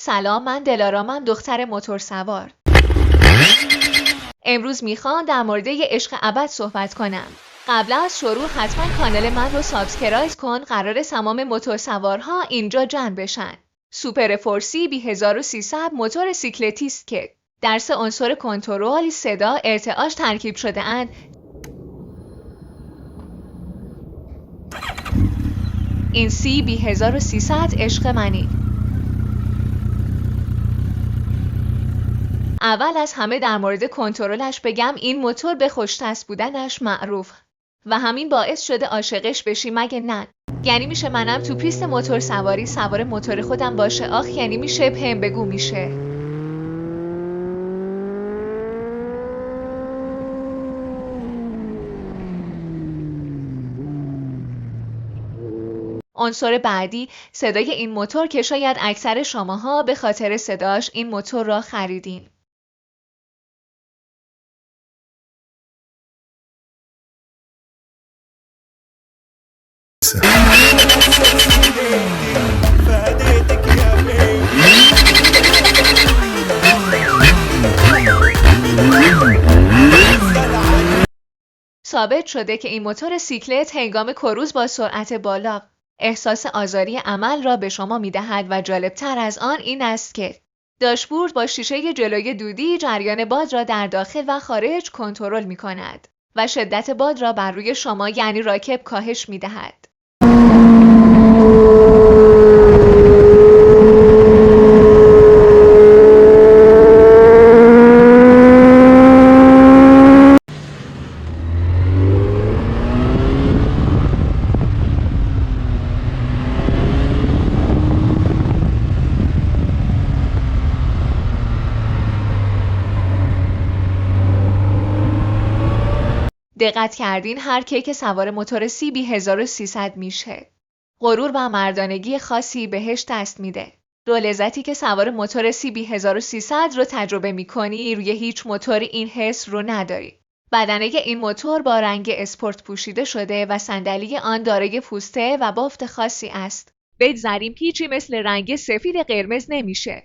سلام، من دلارامم، دختر موتورسوار. امروز میخوام در مورد یه عشق ابد صحبت کنم. قبل از شروع حتما کانال من رو سابسکرایب کن، قرار تمام موتورسوارها اینجا جمع بشن. سوپر فورسی بی 1300 موتور سیکلتی است که در 3 عنصر کنترل، صدا، ارتعاش ترکیب شده اند. این سی بی 1300 عشق منی. اول از همه در مورد کنترلش بگم این موتور به خوش‌دست بودنش معروف و همین باعث شده عاشقش بشی، مگه نه؟ یعنی میشه منم تو پیست موتور سواری سوار موتور خودم باشه؟ آخ، یعنی میشه پم بگو میشه. عنصر بعدی صدای این موتور که شاید اکثر شماها به خاطر صداش این موتور را خریدین. ثابت شده که این موتور سیکلت هنگام کروز با سرعت بالا احساس آزاری عمل را به شما می‌دهد و جالبتر از آن این است که داشبورد با شیشه جلوی دودی جریان باد را در داخل و خارج کنترل می‌کند و شدت باد را بر روی شما یعنی راکب کاهش می‌دهد. دقت کردین هر کی که سوار موتور سی بی 1300 میشه غرور و مردانگی خاصی بهش دست میده. رو لذتی که سوار موتور سی بی 1300 رو تجربه میکنی روی هیچ موتور این حس رو نداری. بدنه این موتور با رنگ اسپورت پوشیده شده و صندلی آن دارای پوسته و بافت خاصی است. بگذاریم هیچی مثل رنگ سفید قرمز نمیشه.